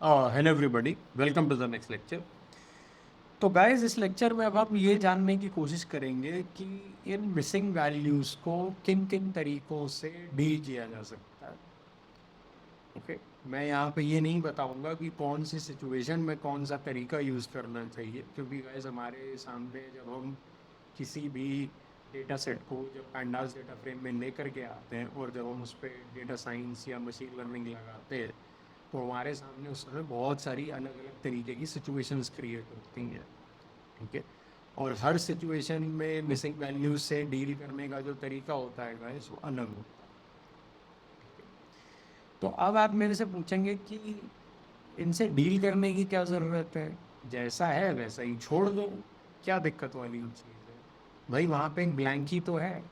Hello everybody, welcome to the next lecture. तो guys, इस lecture में अब हम ये जानने की कोशिश करेंगे कि इन मिसिंग वैल्यूज़ को किन किन तरीकों से डील किया जा सकता है। ओके, मैं यहाँ पे ये नहीं बताऊंगा कि कौन सी सिचुएशन में कौन सा तरीका यूज़ करना चाहिए, क्योंकि गाइस हमारे सामने जब हम किसी भी डेटा सेट को जब पैंडास डेटा फ्रेम में लेकर के आते हैं और जब हम उस पर डेटा साइंस या मशीन लर्निंग लगाते हैं, तो हमारे सामने उस समय बहुत सारी अलग अलग तरीके की सिचुएशंस क्रिएट होती हैं। ठीक है, और हर सिचुएशन में मिसिंग वैल्यूज से डील करने का जो तरीका होता है गाइस, वो अलग होता है। तो अब आप मेरे से पूछेंगे कि इनसे डील करने की क्या ज़रूरत है, जैसा है वैसा ही छोड़ दो, क्या दिक्कत वाली चीज़ है। भाई वहाँ पे एक ब्लैंक ही तो है।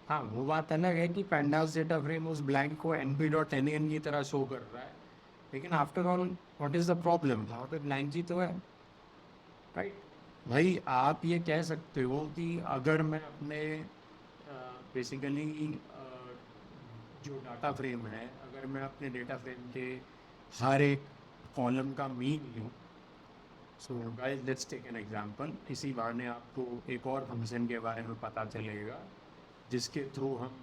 हाँ, वो बात अलग है कि पैंडास डेटा फ्रेम उस ब्लैंक को np.nen की तरह शो कर रहा है, लेकिन after all what is the problem, वहाँ पे ब्लैंक ही तो है। राइट, भाई आप ये कह सकते हो कि अगर मैं अपने बेसिकली जो डाटा फ्रेम है, अगर मैं अपने डेटा फ्रेम के हर एक कॉलम का मीन लूँ। So guys, let's take an example. इसी बहाने आपको एक और फंक्शन के बारे में पता चलेगा जिसके थ्रू हम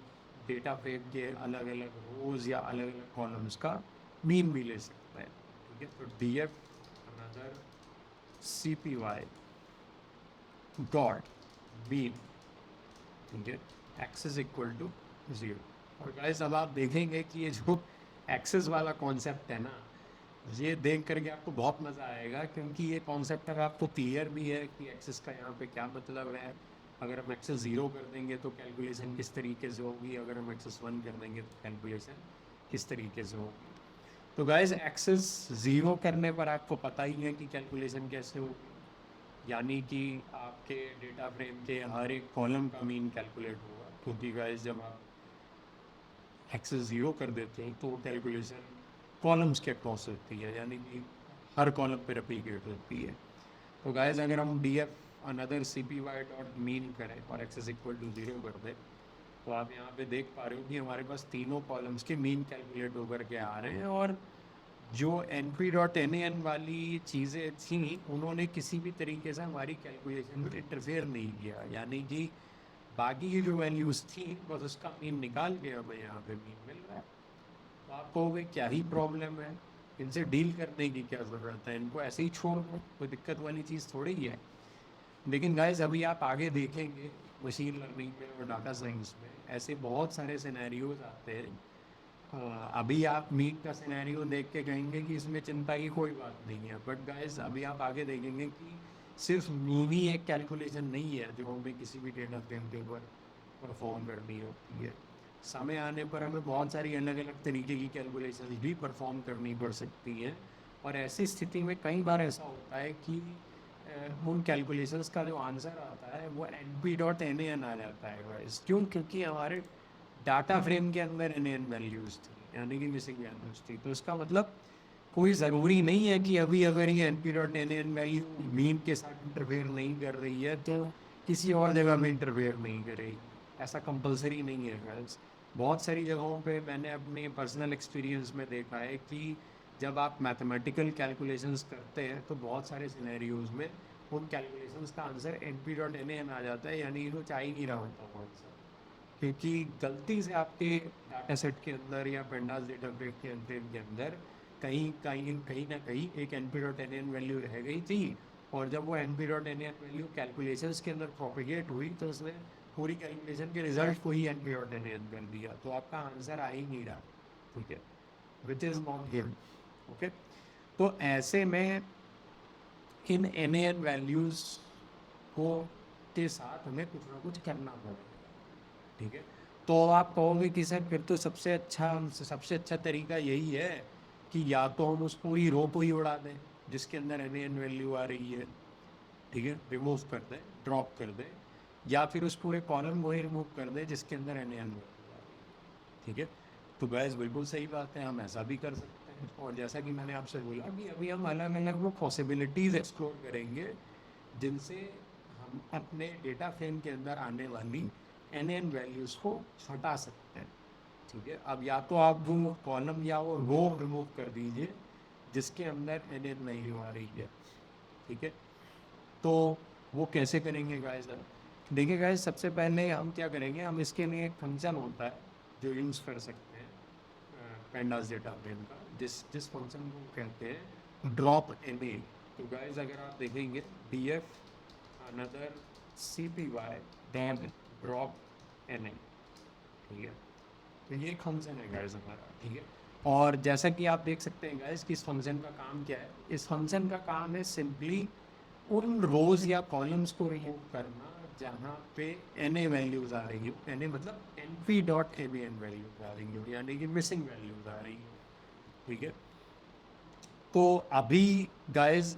डेटा फ्रेम के अलग अलग रोज या अलग अलग कॉलम्स का मीन भी ले सकते हैं। ठीक है, तो D F another C P Y dot mean, ठीक है, एक्सेस इक्वल टू 0। और गाइस, अब आप देखेंगे कि ये जो एक्सेस वाला कॉन्सेप्ट है ना, ये देख करके आपको बहुत मज़ा आएगा, क्योंकि ये कॉन्सेप्ट अगर आपको क्लियर भी है कि एक्सेस का यहाँ पे क्या मतलब है। अगर हम एक्सेस ज़ीरो कर देंगे तो कैलकुलेशन किस तरीके से होगी, अगर हम एक्सेस वन कर देंगे तो कैलकुलेशन किस तरीके से होगी। तो गाइस, एक्सेस ज़ीरो करने पर आपको पता ही है कि कैलकुलेशन कैसे होगी, यानी कि आपके डेटा फ्रेम के हर एक कॉलम का मीन कैलकुलेट होगा, क्योंकि गाइस जब आप एक्सेस ज़ीरो कर देते हैं तो कैलकुलेशन कॉलम्स के अक्रॉस होती है, यानी कि हर कॉलम पे रेप्लिकेट होती है। तो गाइस, अगर हम D F another C P Y dot mean करें और एक्सेस इक्वल टू 0 कर दें, तो आप यहाँ पे देख पा रहे हो कि हमारे पास तीनों कॉलम्स के मीन कैलकुलेट होकर के आ रहे हैं। और जो N P dot N A N वाली चीज़ें थी, उन्होंने किसी भी तरीके से हमारी कैलकुलेशन में इंटरफेयर नहीं किया, यानी कि बाकी की जो वैल्यूज़ थी बस उसका मीन निकाल के हमें यहाँ पे मीन मिल रहा है। तो आप कहोगे क्या ही प्रॉब्लम है, इनसे डील करने की क्या ज़रूरत है, इनको ऐसे ही छोड़ दो, कोई दिक्कत वाली चीज़ थोड़ी ही है। लेकिन गाइस, अभी आप आगे देखेंगे मशीन लर्निंग में और डाटा साइंस में ऐसे बहुत सारे सिनेरियोज आते हैं। अभी आप मीट का सिनेरियो देख के कहेंगे कि इसमें चिंता की कोई बात नहीं है, बट गाइस अभी आप आगे देखेंगे कि सिर्फ मीन ही एक कैलकुलेशन नहीं है जो हमें किसी भी डेटा फ्रेम के ऊपर परफॉर्म करनी होती है। समय आने पर हमें बहुत सारी अलग अलग तरीके की कैलकुलेशन भी परफॉर्म करनी पड़ सकती हैं। और ऐसी स्थिति में कई बार ऐसा होता है कि उन कैलकुलेशंस का जो आंसर आता है वो np.nan आ जाता है गाइस। क्यों? क्योंकि हमारे डाटा फ्रेम के अंदर एन वैल्यूज थी, यानी कि मिसिंग वैल्यूज थी। तो इसका मतलब कोई ज़रूरी नहीं है कि अभी अगर ये np.nan वैल्यू मीन के साथ इंटरफेयर नहीं कर रही है तो किसी और जगह में इंटरफेयर नहीं करेगी। ऐसा कंपलसरी नहीं है गाइस। बहुत सारी जगहों पे मैंने अपने पर्सनल एक्सपीरियंस में देखा है कि जब आप मैथमेटिकल कैलकुलेशंस करते हैं तो बहुत सारे सिनेरियोज में उन कैलकुलेशंस का आंसर np.nan आ जाता है, यानी कि कुछ आ ही नहीं रहा होता वो आंसर, क्योंकि गलती से आपके डाटा सेट के अंदर या पेंडास डेटा फ्रेम के अंदर कहीं कहीं कहीं ना कहीं एक np.nan वैल्यू रह गई थी। और जब वो np.nan वैल्यू कैलकुलेशंस के अंदर प्रोपिगेट हुई तो उसने पूरी कैलकुलेशन के रिजल्ट को ही np.nan कर दिया, तो आपका आंसर आ ही नहीं रहा। ठीक है, which is not given. Okay, तो ऐसे में इन एन वैल्यूज को के साथ हमें कुछ ना कुछ करना पड़ेगा। ठीक है, तो आप कहोगे कि सर फिर तो सबसे अच्छा तरीका यही है कि या तो हम उस पूरी रो को ही उड़ा दें जिसके अंदर एन वैल्यू आ रही है, ठीक है, रिमूव कर दें, ड्रॉप कर दें, या फिर उस पूरे कॉलम को ही रिमूव कर दें जिसके अंदर एन वैल्यू आ रही है। ठीक है, तो गैस बिल्कुल सही बात है, हम ऐसा भी कर सकते हैं। और जैसा कि मैंने आपसे बोला कि अभी हम अलग अलग वो पॉसिबिलिटीज़ एक्सप्लोर करेंगे जिनसे हम अपने डेटा फ्रेम के अंदर आने वाली एन वैल्यूज़ को हटा सकते हैं। ठीक है, अब या तो आप वो कॉलम या वो रो रिमूव कर दीजिए जिसके अंदर एन एन वैल्यू आ रही है, ठीक है। तो वो कैसे करेंगे गाइस? देखिए गाइस, सबसे पहले हम क्या करेंगे, हम इसके लिए एक फंक्शन होता है जो यूज़ कर सकते हैं पेंडास डेटा फ्रेम का, जिस फंक्शन को कहते हैं ड्रॉप एन ए। तो गाइस अगर आप देखेंगे D F another C P Y dam drop N A, ठीक है। तो ये एक फंक्शन है गाइस हमारा, ठीक है। और जैसा कि आप देख सकते हैं गाइस कि इस फंक्शन का काम क्या है, इस फंक्शन का काम है सिंपली उन रोज या कॉलम्स को रिमूव करना जहाँ पे एन ए वैल्यूज आ रही हो, एन ए मतलब N P dot A B N values आ रही हो, यानी कि मिसिंग वैल्यूज आ रही हो, ठीक है। तो अभी गाइस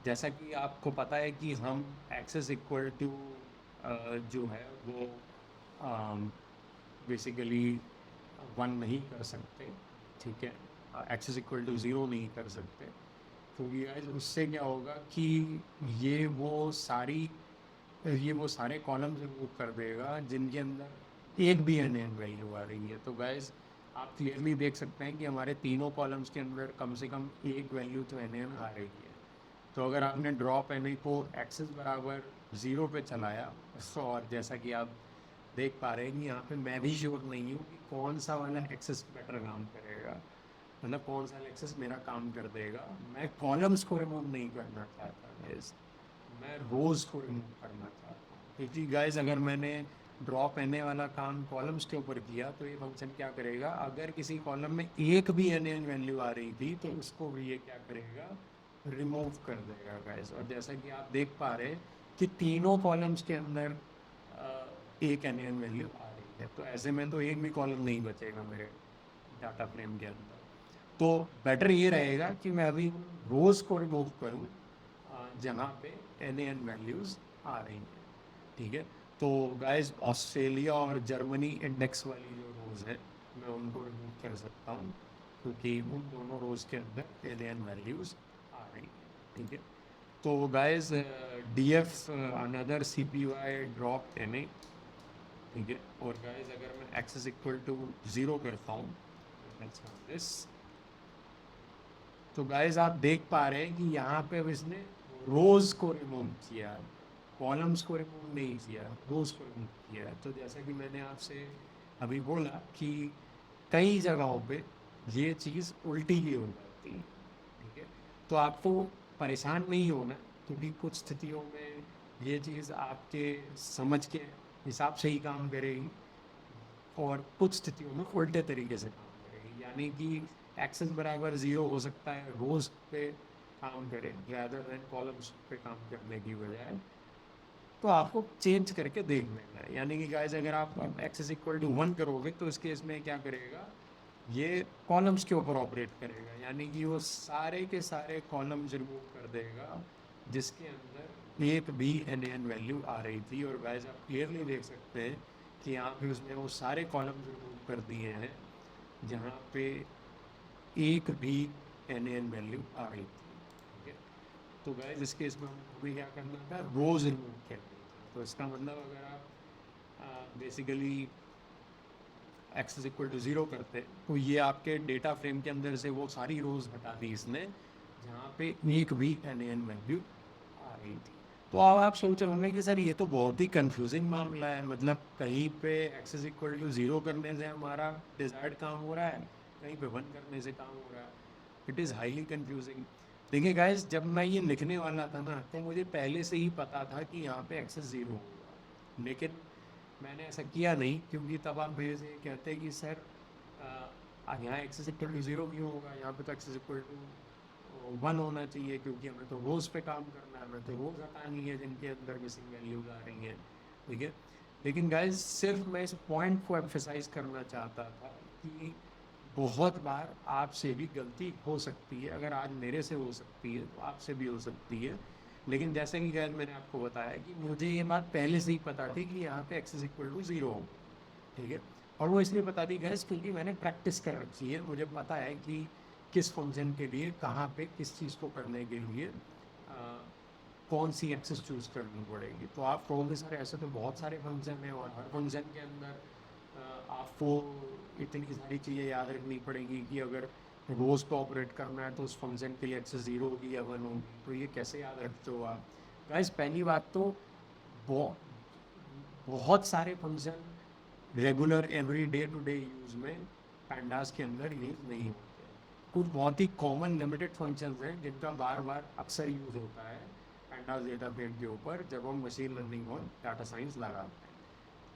जैसा कि आपको पता है कि हम एक्सेस इक्वल टू जो है वो बेसिकली वन नहीं कर सकते, ठीक है। एक्सेस इक्वल टू ज़ीरो नहीं कर सकते, क्योंकि गाइस उससे क्या होगा कि ये वो सारी ये वो सारे कॉलम्स रिमूव कर देगा जिनके अंदर एक भी एन एन वैल्यू आ रही है। तो गाइस आप क्लियरली देख सकते हैं कि हमारे तीनों कॉलम्स के अंदर कम से कम एक वैल्यू तो एन एन आ रही है। तो अगर आपने ड्रॉप एन ए को एक्सेस बराबर ज़ीरो पे चलाया, और जैसा कि आप देख पा रहे हैं कि यहाँ पे मैं भी श्योर नहीं हूँ कि कौन सा वाला एक्सेस बेटर काम करेगा, मतलब कौन सा एक्सेस मेरा काम कर देगा। मैं कॉलम्स को रिमूव नहीं करना चाहता गाइस, मैं रोज को रिमूव करना चाहता हूँ, क्योंकि गाइस अगर मैंने ड्रॉप एन ए वाला काम कॉलम्स के ऊपर किया तो ये फंक्शन क्या करेगा, अगर किसी कॉलम में एक भी एन एन वैल्यू आ रही थी तो उसको भी ये क्या करेगा, रिमूव कर देगा गाइस। और जैसा कि आप देख पा रहे हैं कि तीनों कॉलम्स के अंदर एक एन एन वैल्यू आ रही है, तो ऐसे में तो एक भी कॉलम नहीं बचेगा मेरे डाटा फ्रेम के अंदर। तो बेटर ये रहेगा कि मैं अभी रोज़ को रिमूव करूँ जहाँ पे एन एन वैल्यूज़ आ रही हैं, ठीक है। तो गाइस ऑस्ट्रेलिया और जर्मनी इंडेक्स वाली जो रोज़ है मैं उनको रिमूव कर सकता हूँ, क्योंकि उन दोनों रोज़ के अंदर एन एन वैल्यूज़ आ रही हैं, ठीक है। तो guys D F another C P Y drop N A, ठीक है। और गाइस अगर मैं एक्सेस इक्वल टू ज़ीरो करता हूँ, दिस, तो गाइस आप देख पा रहे हैं कि यहाँ पे अब इसने रोज को रिमूव किया, कॉलम्स को रिमूव नहीं किया, रोज को रिमूव किया। तो जैसा कि मैंने आपसे अभी बोला कि कई जगहों पे ये चीज़ उल्टी ही हो जाती है, ठीक है। तो आपको परेशान नहीं होना, क्योंकि कुछ स्थितियों में ये चीज़ आपके समझ के हिसाब से ही काम करेगी और कुछ स्थितियों में उल्टे तरीके से काम करेगी, यानी कि एक्सेस बराबर ज़ीरो हो सकता है रोज़ पे काम करे रैदर देन कॉलम्स पे काम करने की बजाय। तो आपको चेंज करके देख लेना है, यानी कि गाइस अगर आप एक्सेस इक्वल टू वन करोगे तो इस केस में क्या करेगा, ये कॉलम्स के ऊपर ऑपरेट करेगा, यानी कि वो सारे के सारे कॉलम्स रिमूव कर देगा जिसके अंदर एक भी एन एन वैल्यू आ रही थी। और गाइस आप क्लियरली देख सकते हैं कि यहाँ पे उसने वो सारे कॉलम्स रिमूव कर दिए हैं जहाँ पे एक भी एन एन वैल्यू आ रही थी, ठीक है। तो गाइस इस केस में हमको भी क्या करना था, रोज रिमूव करनी थी। तो इसका मतलब अगर आप basically X is equal to zero करते तो ये आपके डेटा फ्रेम के अंदर से वो सारी रोज हटा दी इसने जहाँ पे एक भी एन एन वैल्यू आ रही थी। तो अब आप सोच रहे होंगे कि सर ये तो बहुत ही कंफ्यूजिंग मामला है, मतलब कहीं पे X is equal to zero करने से हमारा डिजायर्ड काम हो रहा है, कहीं पे वन करने से काम हो रहा है। It is highly confusing. देखिए गाइस, जब मैं ये लिखने वाला था ना तो मुझे पहले से ही पता था कि यहाँ पे एक्सेस ज़ीरो होगा, लेकिन मैंने ऐसा किया नहीं, क्योंकि तब आप मेरे से कहते हैं कि सर यहाँ एक्सेस इक्वल टू ज़ीरो क्यों होगा, यहाँ पे तो एक्सेस इक्वल टू वन होना चाहिए, क्योंकि हमें तो रोज़ पे काम करना है, हमें तो रोज़ हटानी है जिनके अंदर मिसिंग वैल्यूज आ रही हैं, ठीक है। लेकिन गाइस सिर्फ मैं इस पॉइंट को एम्फेसाइज करना चाहता था कि बहुत बार आपसे भी गलती हो सकती है, अगर आज मेरे से हो सकती है तो आपसे भी हो सकती है। लेकिन जैसे कि गैर मैंने आपको बताया कि मुझे ये बात पहले से ही पता थी कि यहाँ पे एक्सेस इक्वल टू ज़ीरो हो, ठीक है। और वो इसलिए बता दी गैस क्योंकि मैंने प्रैक्टिस कर रखी है, मुझे पता है कि किस फंक्शन के लिए कहाँ पे किस चीज़ को करने के लिए कौन सी एक्सेस चूज़ करनी पड़ेगी। तो आप कहोगे सर ऐसे तो बहुत सारे फंक्शन हैं और हर फंक्शन के अंदर आपको इतनी सारी चीज़ें याद रखनी पड़ेगी कि अगर रोज पे ऑपरेट करना है तो उस फंक्शन के लिए एक्सेस 0 होगी या 1 होगी, तो ये कैसे याद रखते हो आप? गाइस पहली बात तो बहुत बहुत सारे function regular every day to day use में पैंडास के अंदर यूज नहीं होते हैं। कुछ बहुत ही कॉमन लिमिटेड फंक्शंस हैं जिनका बार बार अक्सर यूज होता है पैंडास डेटा फ्रेम के ऊपर जब हम मशीन लर्निंग और डाटा साइंस लगाते हैं।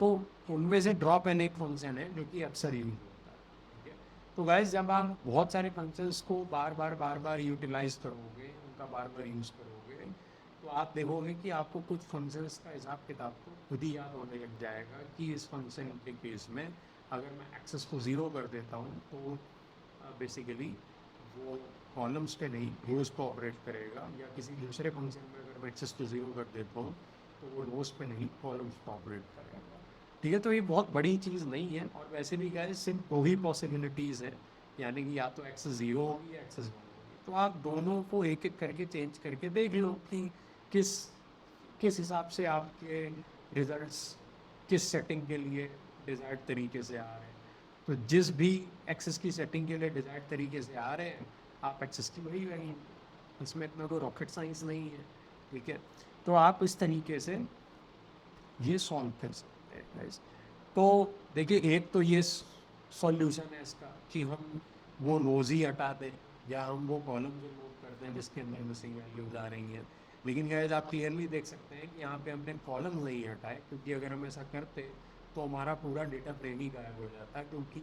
तो उनमें से ड्रॉप एन एक फंक्शन है जो कि अक्सर यूज होता है, ठीक है। तो गाइस जब आप बहुत सारे फंक्शंस को बार बार यूटिलाइज करोगे, उनका बार बार यूज़ करोगे, तो आप देखोगे कि आपको कुछ फंक्शंस का हिसाब किताब तो खुद ही याद होने लग जाएगा कि इस फंक्शन के केस में अगर मैं एक्सेस को 0 कर देता हूँ तो बेसिकली वो कॉलम्स पे नहीं रोज पे ऑपरेट करेगा, या किसी दूसरे फंक्शन में अगर मैं एक्सेस को 0 कर देता हूँ तो वो रोज पे नहीं कॉलम्स पे ऑपरेट करेगा, ठीक है। तो ये बहुत बड़ी चीज़ नहीं है, और वैसे भी क्या है सिर्फ दो ही पॉसिबिलिटीज़ है, यानी कि या तो एक्सेस 0 होगी या एक्सेस 1 होगी। तो आप दोनों को एक एक करके चेंज करके देख लो कि किस किस हिसाब से आपके रिजल्ट्स किस सेटिंग के लिए डिज़ायर्ड तरीके से आ रहे हैं। तो जिस भी एक्सेस की सेटिंग के लिए डिज़ायर्ड तरीके से आ रहे हैं आप एक्सेस की वही वही, इसमें इतना कोई रॉकेट साइंस नहीं है, ठीक है। तो आप इस तरीके से ये सॉल्व कर सकते हैं guys। तो देखिए एक तो ये सॉल्यूशन है इसका कि हम वो रोज़ ही हटा दें या हम वो कॉलम रिमूव कर दें जिसके अंदर मिसिंग वैल्यूज आ रही हैं। लेकिन गाइस आप क्लियरली देख सकते हैं कि यहाँ पे हमने कॉलम नहीं हटाए, क्योंकि अगर हम ऐसा करते तो हमारा पूरा डेटा फ्रेम ही गायब हो जाता, क्योंकि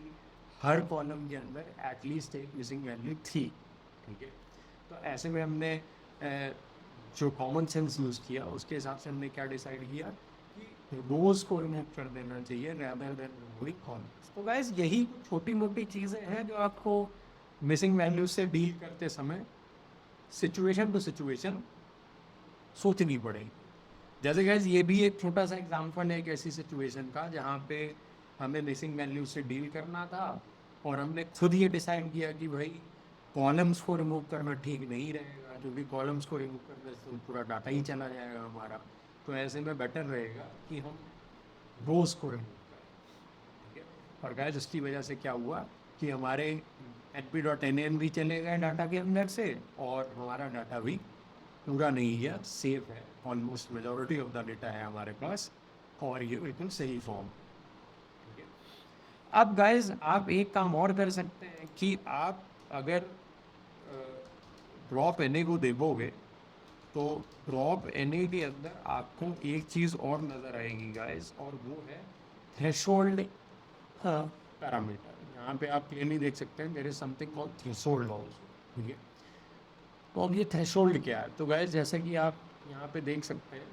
हर कॉलम के अंदर एटलीस्ट एक मिसिंग वैल्यू थी, ठीक है। तो ऐसे में हमने जो कॉमन सेंस यूज़ किया उसके हिसाब से हमने क्या डिसाइड किया कि रोज़ को रिमूव कर देना चाहिए रैदर देन रिमूविंग कॉलम्स। तो गाइस यही छोटी मोटी चीज़ें हैं जो आपको मिसिंग वैल्यूज से डील करते समय सिचुएशन टू सिचुएशन सोचनी पड़ेगी। जैसे गाइस ये भी एक छोटा सा एग्जांपल है एक ऐसी सिचुएशन का जहाँ पे हमें मिसिंग वैल्यू से डील करना था और हमने खुद ये डिसाइड किया कि भाई कॉलम्स को रिमूव करना ठीक नहीं रहेगा, क्योंकि कॉलम्स को रिमूव करने से पूरा डाटा ही चला जाएगा हमारा। तो ऐसे में बेटर रहेगा कि हम रोज़ को रिमूव करें, ठीक है। और गाइस इसकी वजह से क्या हुआ कि हमारे np.nan भी चले गए डाटा के अंदर से, और हमारा डाटा भी पूरा नहीं है, सेफ है, almost majority of the data है हमारे पास, और ये बिल्कुल सही फॉर्म, ठीक है। अब गाइस आप एक काम और कर सकते हैं कि आप अगर ड्रॉप एन को देखोगे तो ड्रॉप एन के अंदर आपको एक चीज़ और नज़र आएगी गाइस, और वो है थ्रेशोल्ड पैरामीटर। यहाँ पे आप क्लियरली देख सकते हैं there is something called threshold also, ठीक है। तो अब ये थ्रेशोल्ड क्या है? तो गाइस जैसे कि आप यहाँ पे देख सकते हैं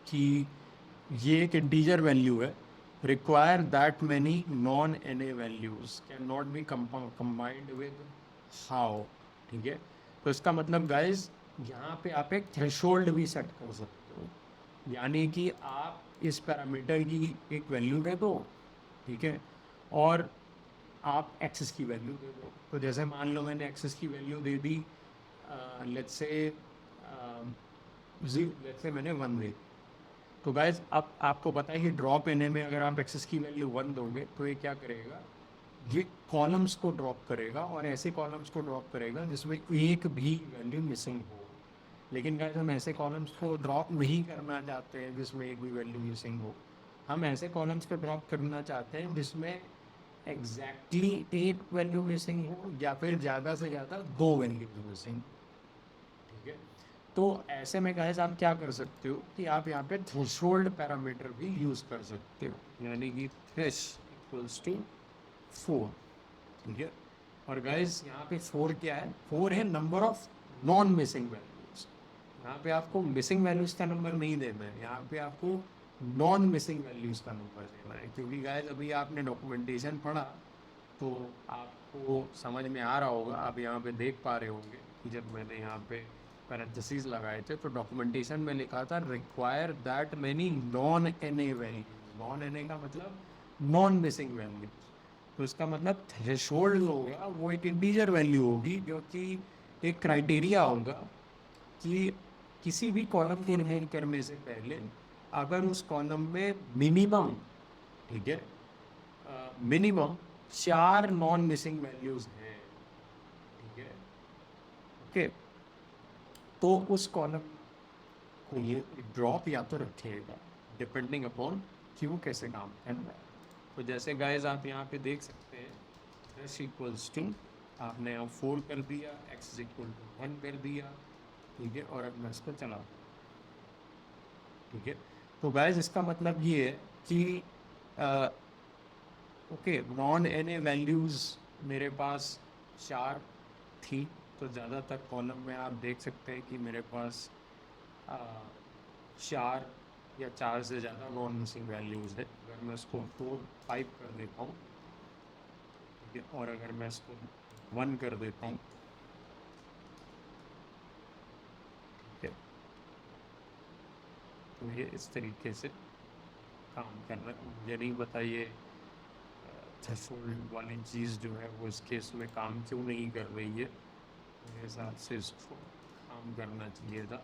कि ये एक इंटीजर वैल्यू है, require that many non N A values can not be combined with how, ठीक है। तो इसका मतलब गाइस यहाँ पे आप एक थ्रेशोल्ड भी सेट कर सकते हो, यानी कि आप इस पैरामीटर की एक वैल्यू दे दो, ठीक है, और आप एक्सेस की वैल्यू दे दो। तो जैसे मान लो मैंने एक्सेस की value they the let's say मैंने 1 दे दी। तो गाइज अब आपको पता है कि ड्रॉप एन में अगर आप एक्सेस की वैल्यू 1 दोगे तो ये क्या करेगा, ये कॉलम्स को ड्रॉप करेगा, और ऐसे कॉलम्स को ड्रॉप करेगा जिसमें एक भी वैल्यू मिसिंग हो। लेकिन गाइज हम ऐसे कॉलम्स को ड्रॉप नहीं करना चाहते हैं जिसमें एक भी वैल्यू मिसिंग हो, हम ऐसे कॉलम्स को ड्रॉप करना चाहते हैं जिसमें एग्जैक्टली एक वैल्यू मिसिंग हो, या फिर ज़्यादा से ज़्यादा 2 वैल्यू मिसिंग, ठीक है। तो ऐसे में गाइस आप क्या कर सकते हो कि आप यहाँ पे थ्रेशोल्ड पैरामीटर भी यूज़ कर सकते हो, यानी कि थ्रेश इक्वल्स टू 4, ठीक है। और गाइस यहाँ पे 4 क्या है, 4 है number of non missing values. यहाँ पे आपको मिसिंग वैल्यूज का नंबर नहीं देना है, यहाँ पे आपको नॉन मिसिंग वैल्यूज का नंबर देना है, क्योंकि गाइस अभी आपने डॉक्यूमेंटेशन पढ़ा तो आपको समझ में आ रहा होगा, आप यहाँ पे देख पा रहे होंगे कि जब मैंने यहाँ पे पैरेंथेसिस लगाए थे तो डॉक्यूमेंटेशन में लिखा था require that many non N A value. Non N A का मतलब नॉन मिसिंग वैल्यू, तो इसका मतलब थ्रेशोल्ड होगा वो एक इंटीजर वैल्यू होगी, जो कि एक क्राइटेरिया होगा कि किसी भी कॉलम को इनहेरिट करने से पहले अगर उस कॉलम में मिनिमम, ठीक है, मिनिमम 4 नॉन मिसिंग वैल्यूज हैं, ठीक है। ओके, तो उस कॉलम को ये ड्रॉप या तो रखिएगा डिपेंडिंग अपॉन कि वो कैसे काम कर रहा है। तो जैसे गाइस आप यहाँ पे देख सकते हैं x इक्वल्स टू, आपने यहाँ 4 कर दिया, x इक्वल टू 1 कर दिया, ठीक है, और अब मैं इसको चला, ठीक है। तो गाइस इसका मतलब ये है कि ओके, नॉन एन वैल्यूज़ मेरे पास 4 थी, तो ज़्यादातर कॉलम में आप देख सकते हैं कि मेरे पास 4 या 4 से ज़्यादा नॉन मिसिंग वैल्यूज़ है। अगर मैं इसको 4 5 कर देता हूँ, ठीक है, और अगर मैं इसको 1 कर देता हूँ, ठीक है, तो ये इस तरीके से काम कर रहा है। मुझे नहीं बताइए थ्रेशोल्ड वाली चीज़ जो है वो इस केस में काम क्यों नहीं कर रही है। मेरे हिसाब से इसको काम करना चाहिए था,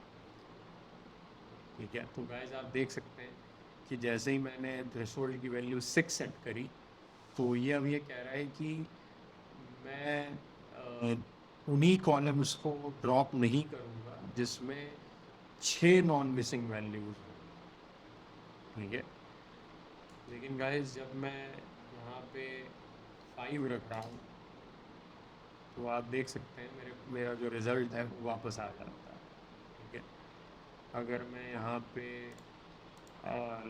ठीक है। तो गाइस आप देख सकते हैं कि जैसे ही मैंने थ्रेशोल्ड की वैल्यू 6 सेट करी, तो ये अब ये कह रहा है कि मैं उन्हीं कॉलम्स को ड्रॉप नहीं करूँगा जिसमें 6 नॉन मिसिंग वैल्यूज, ठीक है। लेकिन गाइस जब मैं यहाँ पे 5 रख रहा हूँ, तो आप देख सकते हैं मेरा जो रिज़ल्ट है वो वापस आ जाता है, ठीक है। अगर मैं यहाँ पे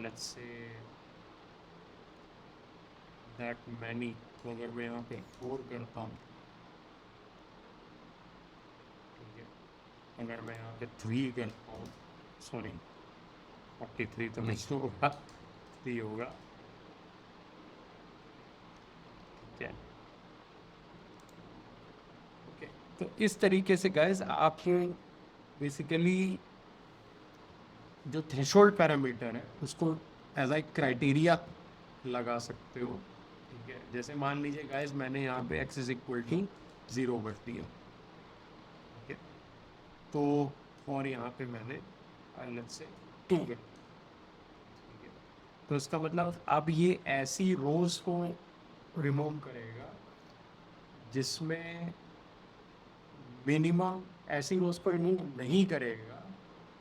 लेट्स से दैट मैनी, तो अगर मैं यहाँ पे 4 करता हूँ, ठीक है, अगर मैं यहाँ पे 3 करता हूँ, सॉरी 43 तो नहीं होगा, 3 होगा, ठीक है। ओके, तो इस तरीके से गाइस आप बेसिकली जो थ्रेशोल्ड पैरामीटर है उसको एज ए क्राइटेरिया लगा सकते हो, ठीक है। जैसे मान लीजिए गाइस मैंने यहाँ पे x इज इक्वल टू 0 कर दिया, ठीक है, तो और यहाँ पे मैंने लेट्स से 2 कर, ठीक है। तो इसका मतलब अब ये ऐसी रोज को रिमूव करेगा जिसमें मिनिमम, ऐसी रोज को रिमूव नहीं करेगा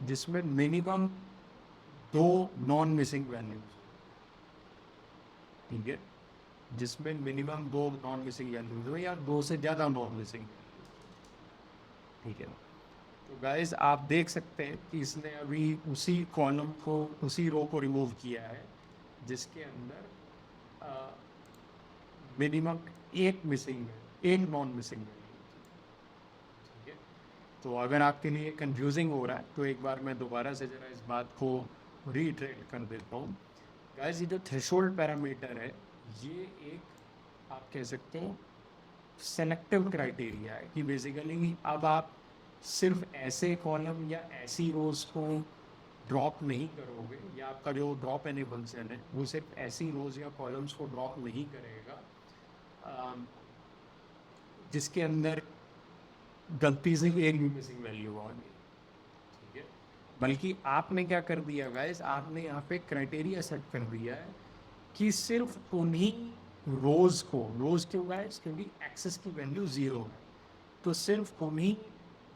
जिसमें मिनिमम 2 नॉन मिसिंग वैल्यूज, ठीक है, जिसमें मिनिमम 2 नॉन मिसिंग वैल्यूज हो या 2 से ज़्यादा नॉन मिसिंग, ठीक है। तो गाइस आप देख सकते हैं कि इसने अभी उसी कॉलम को, उसी रो को रिमूव किया है जिसके अंदर मिनिमम एक मिसिंग है, एक नॉन मिसिंग है, ठीक है। तो अगर आपके लिए कंफ्यूजिंग हो रहा है तो एक बार मैं दोबारा से ज़रा इस बात को रीट्रेट कर देता हूँ। गाइस ये जो थ्रेशोल्ड पैरामीटर है ये एक आप कह सकते हो सेलेक्टिव क्राइटेरिया है कि बेसिकली अब आप सिर्फ ऐसे कॉलम या ऐसी रोज को ड्रॉप नहीं करोगे, या आपका जो ड्रॉप एने फंक्शन है वो सिर्फ ऐसी रोज या कॉलम्स को ड्रॉप नहीं करेगा जिसके अंदर गलती से एक भी मिसिंग वैल्यू होगी, ठीक है। बल्कि आपने क्या कर दिया गाइस, आपने यहाँ पे क्राइटेरिया सेट कर दिया है कि सिर्फ उन्हीं रोज को, रोज क्यों गाइस, क्योंकि एक्सेस की वैल्यू 0 है, तो सिर्फ उन्हीं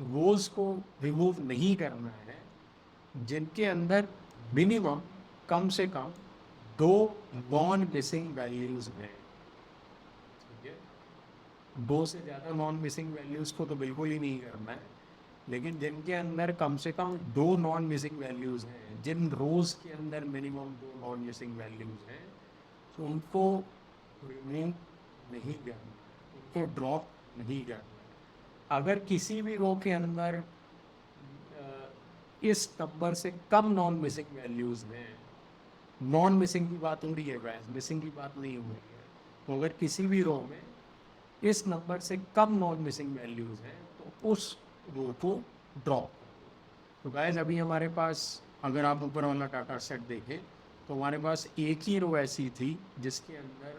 रोज को रिमूव नहीं करना है जिनके अंदर मिनिमम कम से कम 2 नॉन मिसिंग वैल्यूज हैं, ठीक है। 2 से ज़्यादा नॉन मिसिंग वैल्यूज़ को तो बिल्कुल ही नहीं करना है, लेकिन जिनके अंदर कम से कम 2 नॉन मिसिंग वैल्यूज़ हैं, जिन रोज़ के अंदर मिनिमम 2 नॉन मिसिंग वैल्यूज़ हैं, तो उनको रिमूव नहीं करना, उनको ड्रॉप नहीं करना। अगर किसी भी रो के अंदर इस नंबर से कम नॉन मिसिंग वैल्यूज़ हैं, नॉन मिसिंग की बात हो रही है गाइस, मिसिंग की बात नहीं हो रही है, तो अगर किसी भी रो में इस नंबर से कम नॉन मिसिंग वैल्यूज़ हैं तो उस रो को ड्रॉप। तो गाइस अभी हमारे पास, अगर आप ऊपर वाला डाटा सेट देखें तो हमारे पास एक ही रो ऐसी थी जिसके अंदर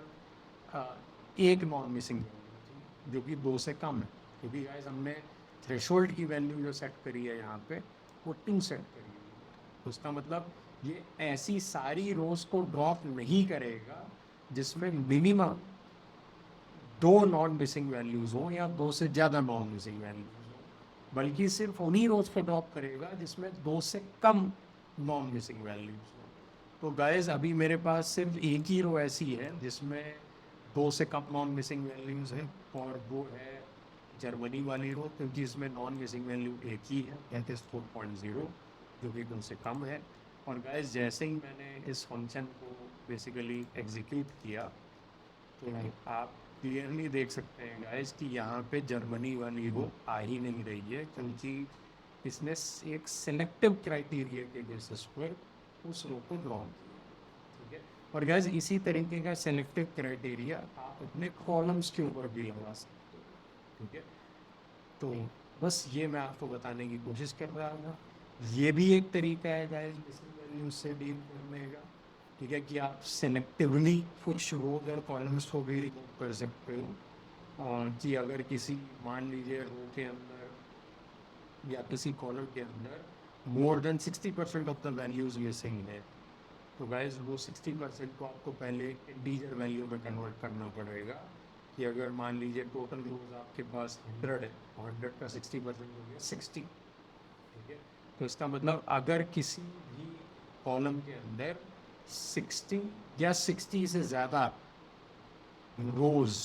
एक नॉन मिसिंग वैल्यू थी जो कि 2 से कम है, क्योंकि गाइस हमने थ्रेशोल्ड की वैल्यू जो सेट करी है यहाँ पे वो 2 सेट करी है। उसका मतलब ये ऐसी सारी रोज को ड्रॉप नहीं करेगा जिसमें मिनिमम दो नॉन मिसिंग वैल्यूज़ हो या दो से ज़्यादा नॉन मिसिंग वैल्यूज़ हो, बल्कि सिर्फ उन्हीं रोज पे ड्रॉप करेगा जिसमें दो से कम नॉन मिसिंग वैल्यूज़ हो। तो गाइस अभी मेरे पास सिर्फ एक ही रो ऐसी है जिसमें दो से कम नॉन मिसिंग वैल्यूज़ है, और वो है जर्मनी वाली रो, क्योंकि इसमें नॉन मिसिंग वैल्यू एक ही है, दैट इज़ 4.0, जो कि दो से कम है। और गाइस जैसे ही मैंने इस फंक्शन को बेसिकली एग्जीक्यूट किया, तो आप क्लियरली देख सकते हैं गाइस कि यहाँ पे जर्मनी वाली रो आ ही नहीं रही है, क्योंकि इसने एक सिलेक्टिव क्राइटेरिया के बेसिस पर उस रो को ड्रॉ किया। ठीक है, और गाइस इसी तरीके का सिलेक्टिव क्राइटेरिया आप अपने कॉलम्स के ऊपर भी लगा सकते हो। ठीक है, तो बस ये मैं आपको बताने की कोशिश कर रहा था। ये भी एक तरीका है गाइस मिसिंग वैल्यूज से डील करने का। ठीक है, कि आप सिलेक्टिवली कुछ रोज और कॉलम्स को भी रिमूव कर सकते हो, और कि अगर किसी मान लीजिए रो के अंदर या किसी कॉलम के अंदर more than 60% of the values missing है, तो गाइस वो 60% को आपको पहले इंटीजर वैल्यू में कन्वर्ट करना पड़ेगा। कि अगर मान लीजिए टोटल रोज आपके पास 100 है, और 100 का 60% हो गया 60। ठीक है, तो इसका मतलब अगर किसी भी कॉलम के अंदर 60 या 60 से ज़्यादा रोज,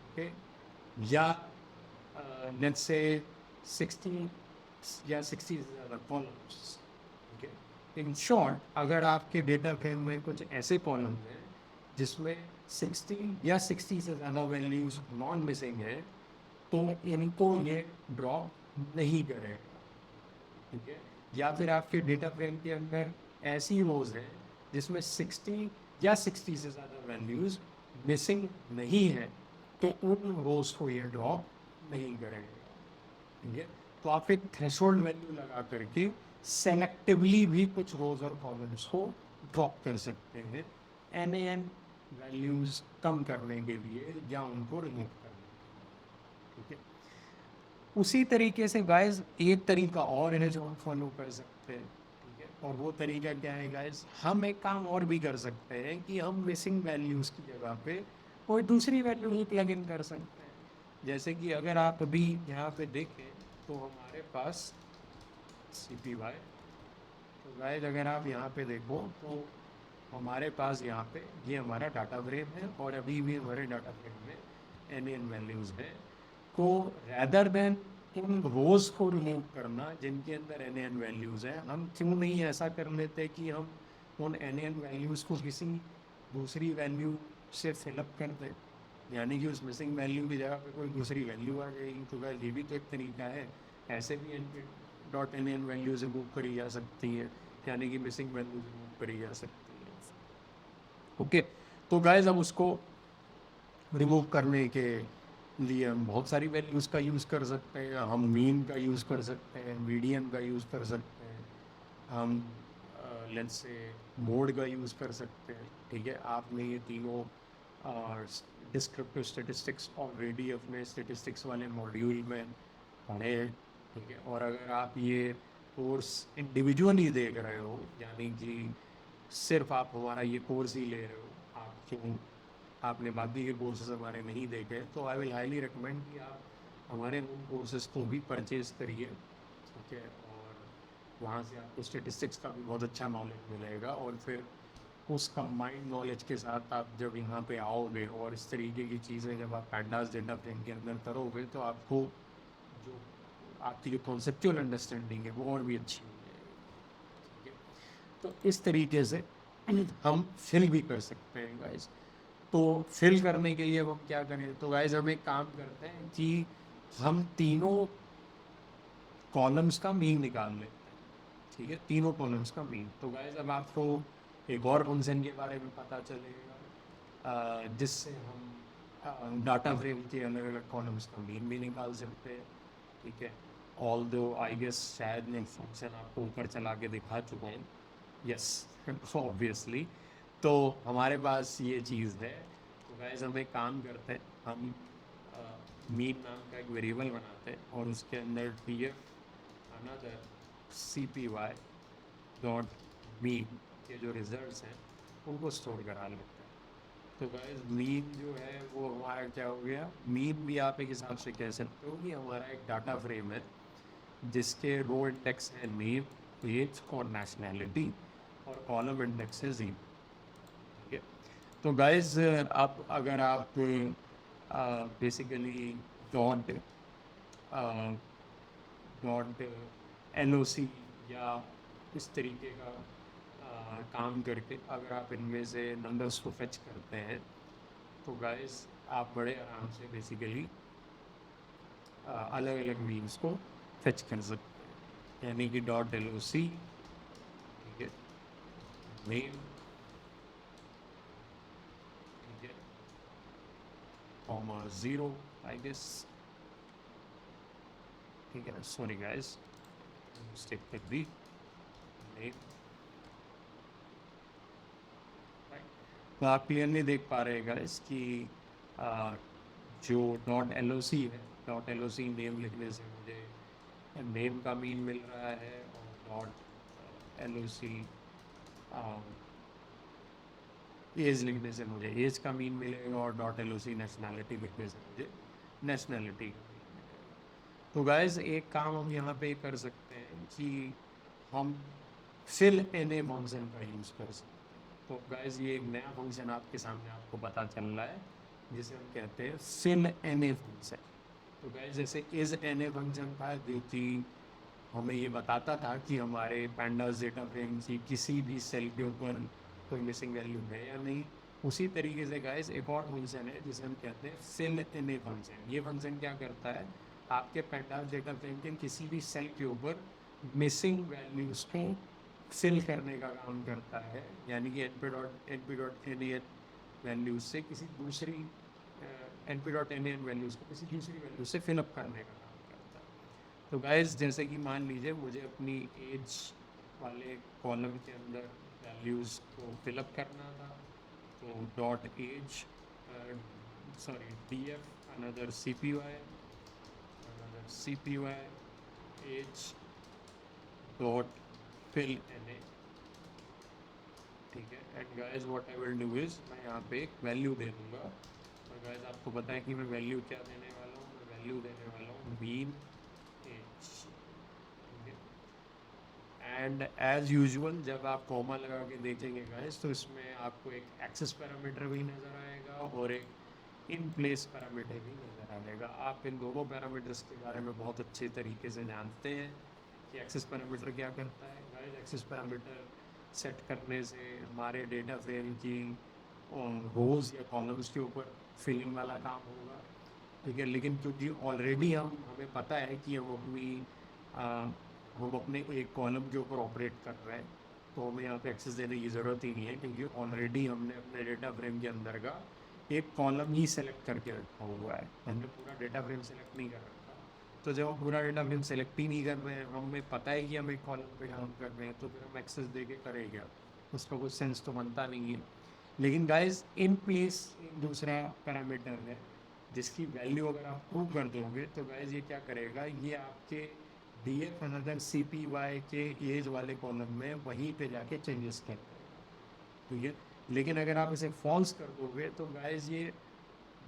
ओके, या लेट्स से 60 या 60 से ज़्यादा कॉलम्स। ठीक है, इन शॉर्ट अगर आपके डेटा फ्रेम में कुछ ऐसे कॉलम हैं जिसमें 60 या 60 से ज़्यादा वैल्यूज नॉन मिसिंग है, तो इनको ये ड्रॉप नहीं करेगा। ठीक है, या फिर आपके डेटा फ्रेम के अंदर ऐसी रोज है जिसमें 60 या 60 से ज़्यादा वैल्यूज मिसिंग नहीं है, तो उन रोज को ये ड्रॉप नहीं करेगा। ठीक है, तो आप एक थ्रेशोल्ड वैल्यू लगा करके सेलेक्टिवली भी कुछ रोज और कॉलम्स को ड्रॉप कर सकते हैं एन वैल्यूज कम करने के लिए या उनको रिमूव करने के लिए। ठीक है, उसी तरीके से गाइस एक तरीका और है जो हम फॉलो कर सकते हैं। ठीक है, और वो तरीका क्या है गाइस, हम एक काम और भी कर सकते हैं कि हम मिसिंग वैल्यूज की जगह पे कोई दूसरी वैल्यू ही प्लग इन कर सकते हैं। जैसे कि अगर आप अभी यहाँ पे देखें तो हमारे पास CPY, तो गाइस अगर आप यहाँ पे देखो तो हमारे पास यहाँ पे ये हमारा डाटा फ्रेम है, और अभी भी हमारे डाटा फ्रेम में एन वैल्यूज़ है। तो रैदर देन इन रोज को रिमूव करना जिनके अंदर एन वैल्यूज़ हैं, हम क्यों नहीं ऐसा कर लेते कि हम उन एन वैल्यूज़ को किसी दूसरी वैल्यू से फिलअप कर दें, यानी कि उस मिसिंग वैल्यू की जगह पे कोई दूसरी वैल्यू आ जाएगी। तो गाइस ये भी तो एक तरीका है, ऐसे भी .NaN वैल्यू रिमूव करी जा सकती है, यानी कि मिसिंग वैल्यू रिमूव करी जा सकती है। ओके, तो गाइस अब उसको रिमूव करने के लिए हम बहुत सारी वैल्यूज़ का यूज़ कर सकते हैं। हम मीन का यूज़ कर सकते हैं, मीडियन का यूज़ कर सकते हैं, हम लेट्स से मोड का यूज़ कर सकते हैं। ठीक है, आपने ये तीनों डिस्क्रिप्टिव स्टेटिस्टिक्स ऑलरेडी अपने स्टेटिस्टिक्स वाले मॉड्यूल में पढ़े हैं। ठीक है, और अगर आप ये कोर्स इंडिविजुअली देख रहे हो, यानी कि सिर्फ आप हमारा ये कोर्स ही ले रहे हो, आप क्यों आपने बाकी के कोर्सेज हमारे नहीं देखे, तो आई विल हाईली रिकमेंड कि आप हमारे उन कोर्सेज को भी परचेज करिए। ठीक है, और वहाँ से आपको स्टेटिस्टिक्स का भी बहुत अच्छा नॉलेज मिलेगा, और फिर उस कंबाइंड नॉलेज के साथ आप जब यहाँ पे आओगे और इस तरीके की चीज़ें जब आप पैंडास डेटा फ्रेम के अंदर करोगे, तो आपको जो आपकी जो कॉन्सेप्चुअल अंडरस्टैंडिंग है वो और भी अच्छी हो जाएगी। ठीक है, तो इस तरीके से हम फिल भी कर सकते हैं गाइस। तो फिल करने के लिए अब हम क्या करें, तो गाइस हम एक काम करते हैं कि हम तीनों कॉलम्स का मीन निकाल लेते हैं। ठीक है, तीनों कॉलम्स का मीन। तो गाइस अब आपको एक और फंक्शन के बारे में पता चलेगा जिससे हम डाटा फ्रेम के अलग अलग कॉलम्स का मीन भी निकाल सकते हैं। ठीक है, ऑल दो आई गेस शायद मैं फंक्शन आपको ऊपर चला के दिखा चुका हूँ। Yes, obviously. तो हमारे पास ये चीज़ है। तो गाइस हम एक काम करते हैं, हम मीन नाम का एक वेरिएबल बनाते हैं, और उसके अंदर अनदर CPY डॉट मीन के जो रिजल्ट्स हैं उनको स्टोर करा लेते हैं। तो गाइस मीन जो है वो हमारा क्या हो गया, मीन भी आप एक हिसाब से कह सकते हो कि हमारा एक डाटा फ्रेम है जिसके रो इंडेक्स है नेम, एज और नेशनैलिटी, और कॉलम इंडेक्स है जीरो। ठीक है, तो गाइस अब अगर आप basically dot dot L O C या इस तरीके का काम करके अगर आप इनमें से नंबर्स को फेच करते हैं तो गाइस आप बड़े आराम से बेसिकली अलग अलग मीन्स को फेच कर सकते हैं। यानी कि डॉट एल ओ सी, ठीक है, नेम, ठीक है, कॉमा ज़ीरो, आई गेस, ठीक है, सॉरी गाइस, मिस्टेक कर दी, नेम, तो आप क्लियरली देख पा रहे हैं गाइस कि आ, जो डॉट एल ओ सी है, dot L O C name लिखने से मुझे नेम का मीन मिल रहा है, और डॉट एल ओ सी एज लिखने से मुझे एज का मीन मिलेगा, और डॉट एल ओ सी नेशनैलिटी लिखने से मुझे नेशनैलिटी का मीन मिलेगा। तो गाइस एक काम हम यहाँ पे कर सकते हैं कि हम फिल एन ए फंक्शन का यूज़ कर सकते हैं। तो गाइस ये एक नया फंक्शन आपके सामने आपको पता चल रहा है जिसे हम कहते हैं फिल एन ए फंक्शन। तो गाइस जैसे इज एन ए फंक्शन था जो कि हमें ये बताता था कि हमारे पैंडास डेटा फ्रेम की किसी भी सेल के ऊपर कोई मिसिंग वैल्यू है या नहीं, उसी तरीके से गाइस एक और फंक्शन है जिसे हम कहते हैं फिल इन ए फंक्शन। ये फंक्शन क्या करता है, आपके पैंडास डेटा फ्रेम के किसी भी सेल के ऊपर मिसिंग वैल्यूज को फिल करने का काम करता है। यानी कि np.nat वैल्यूज से किसी दूसरी np.nan वैल्यूज को किसी दूसरी वैल्यू से फिलअप करने का काम करता है। तो गाइस जैसे कि मान लीजिए मुझे अपनी एज वाले कॉलम के अंदर वैल्यूज़ को फिलअप करना था, तो dot age, sorry D F another C P Y age dot fill N A, ठीक है। And guys what I will do is मैं यहाँ पे एक वैल्यू दे दूँगा, और गाइस आपको पता है कि मैं वैल्यू क्या देने वाला हूँ, मैं वैल्यू देने वाला हूँ मीन एज, ठीक है। एंड एज यूजुअल जब आप कॉमा लगा के देखेंगे गाइस तो इसमें आपको एक एक्सेस पैरामीटर भी नज़र आएगा और एक इन प्लेस पैरामीटर भी नज़र आएगा। आप इन दोनों पैरामीटर्स के बारे में बहुत अच्छे तरीके से जानते हैं कि एक्सेस पैरामीटर क्या करता है। गाइस एक्सेस पैरामीटर सेट करने से हमारे डेटा फ्रेम की रोज़ या कॉलम्स के ऊपर फिलिंग वाला काम होगा, ठीक है। लेकिन क्योंकि ऑलरेडी हमें पता है कि हम अपने एक कॉलम के ऊपर ऑपरेट कर रहे हैं, तो हमें यहाँ पे एक्सेस देने की ज़रूरत ही नहीं है, क्योंकि ऑलरेडी हमने अपने डेटा फ्रेम के अंदर का एक कॉलम ही सेलेक्ट करके रखा हुआ है, हमने पूरा डेटा फ्रेम सेलेक्ट नहीं कर रखा। तो जब हम पूरा डेटा फ्रेम सेलेक्ट ही नहीं कर रहे हैं, हमें पता है कि हम एक कॉलम पे काम कर रहे हैं, तो फिर हम एक्सेस दे के करें क्या, उसका कुछ सेंस तो बनता नहीं है। लेकिन गाइस इन प्लेस एक दूसरा पैरामीटर है जिसकी वैल्यू अगर आप प्रूव कर दोगे तो गाइस ये क्या करेगा, ये आपके D F another C P Y के एज वाले कॉलम में वहीं पे जाके चेंजेस कर देगा, ठीक है। लेकिन अगर आप इसे फॉल्स कर दोगे तो गाइस ये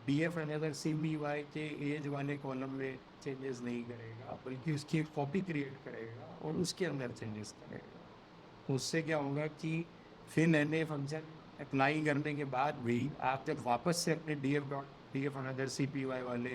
D F another C P Y के एज वाले कॉलम में चेंजेस नहीं करेगा, बल्कि उसकी एक कॉपी क्रिएट करेगा और उसके अंदर चेंजेस करेगा। तो उससे क्या होगा कि फिर एन ए फंक्शन अप्लाई करने के बाद भी आप जब वापस से अपने D F another C P Y वाले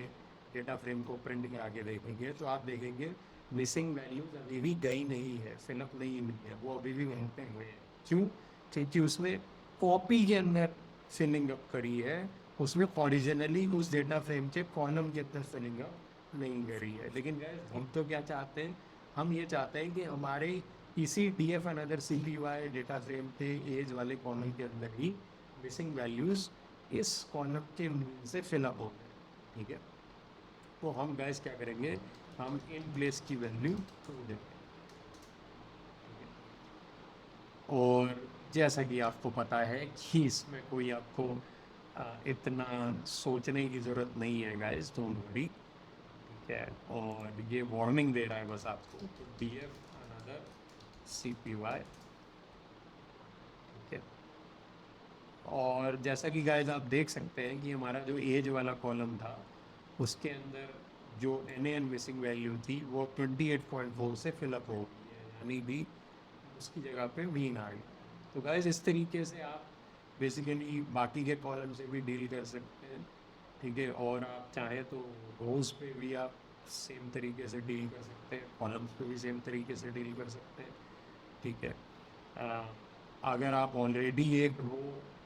डेटा फ्रेम को प्रिंट करा के देखेंगे तो आप देखेंगे मिसिंग वैल्यूज अभी भी गई नहीं है, फिलअप नहीं हुई है, वो अभी भी वहीं पे हुए हैं। क्यों? क्योंकि उसमें कॉपी के अंदर फिलिंग अप करी है, उसमें ओरिजिनली उस डेटा फ्रेम के कॉलम के अंदर फिलिंग अप नहीं करी है। लेकिन guys, हम तो क्या चाहते हैं, हम ये चाहते हैं कि हमारे इसी D F another C P Y data frame के एज वाले कॉलम के अंदर ही मिसिंग वैल्यूज इस कॉलम के से फिलअप हो गए, ठीक है। तो हम गैस क्या करेंगे, हम इन प्लेस की वैल्यू टू देंगे, ठीक है। और जैसा कि आपको पता है कि इसमें कोई आपको इतना सोचने की ज़रूरत नहीं है गाइस, डोंट वरी, ठीक है। और ये वार्निंग दे रहा है बस आपको, तो D F another C P Y, ठीक है। और जैसा कि गाइस आप देख सकते हैं कि हमारा जो एज वाला कॉलम था उसके अंदर जो एन मिसिंग वैल्यू थी वो 28.4 से फिलअप हो गई है, यानी भी उसकी जगह पे मीन आ गया। तो गाइस इस तरीके से आप बेसिकली बाकी के कॉलम से भी डील कर सकते हैं, ठीक है। और आप चाहें तो रोज पे भी आप सेम तरीके से डील कर सकते हैं, कॉलम्स पे भी सेम तरीके से डील कर सकते हैं, ठीक है। अ, अगर आप ऑलरेडी एक रो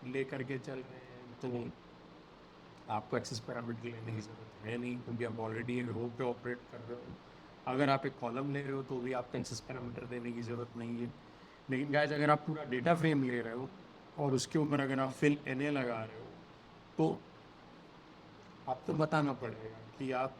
लेकर के चल रहे हैं तो आपको एक्सेस पैरामीटर लेने की ज़रूरत है नहीं, क्योंकि आप ऑलरेडी एक रो पे ऑपरेट कर रहे हो। अगर आप एक कॉलम ले रहे हो तो भी आपको एक्सेस पैरामीटर देने की ज़रूरत नहीं है। लेकिन गाइस अगर आप पूरा डेटा फ्रेम ले रहे हो और उसके ऊपर अगर आप फिल एन लगा रहे हो तो आपको बताना पड़ेगा कि आप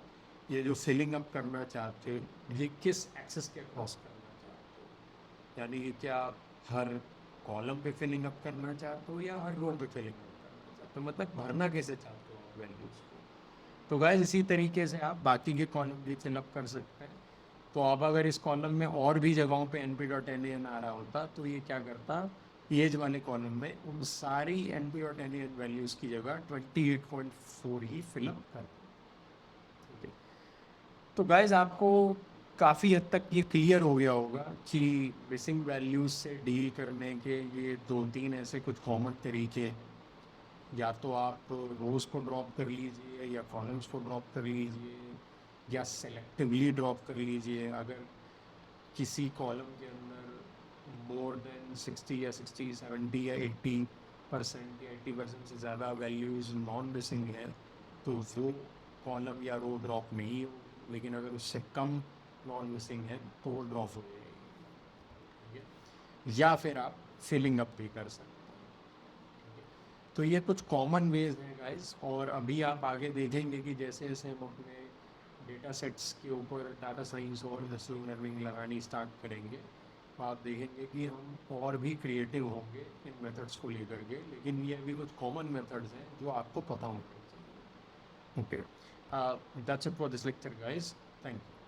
ये जो फिलिंग अप करना चाहते हो ये किस एक्सेस के क्रॉस करना चाहते हो, यानी कि क्या आप हर कॉलम पे फिलिंग अप करना चाहते हो या हर रो पे फिलिंग अप करना चाहते हो, मतलब भरना कैसे चाहते हो वैल्यूज़ को। तो गाइस इसी तरीके से आप बाकी के कॉलम भी फिलअप कर सकते हैं। तो अब अगर इस कॉलम में और भी जगहों पे np.nan आ रहा होता तो ये क्या करता, एज वाले कॉलम में उन सारी np.nan वैल्यूज़ की जगह 28.4 ही फिलअप कर। ठीक है। तो गाइज आपको काफ़ी हद तक ये क्लियर हो गया होगा कि मिसिंग वैल्यूज़ से डील करने के ये दो तीन ऐसे कुछ कॉमन तरीके हैं। या तो आप रोज़ को ड्रॉप कर लीजिए या कॉलम्स को ड्रॉप कर लीजिए या सेलेक्टिवली ड्रॉप कर लीजिए। अगर किसी कॉलम के अंदर मोर देन 60 या 60 70 या 80% या 80% से ज़्यादा वैल्यूज़ नॉन मिसिंग है तो वो कॉलम या रो ड्रॉप नहीं होगी, लेकिन अगर उससे कम नॉन मिसिंग है तो वो ड्रॉप हो जाएगी, ठीक है। या फिर आप फिलिंग अप भी कर सकते हैं, ठीक है। तो ये कुछ कॉमन वेज हैं गाइस, और अभी आप आगे देखेंगे कि जैसे जैसे हम अपने डेटा सेट्स के ऊपर डाटा साइंस और मशीन लर्निंग लगानी स्टार्ट करेंगे तो आप देखेंगे कि हम और भी क्रिएटिव होंगे इन मेथड्स को लेकर के, लेकिन ये अभी कुछ कॉमन मेथड्स हैं जो आपको पता होने चाहिए। Okay, that's it for this lecture guys, thank you.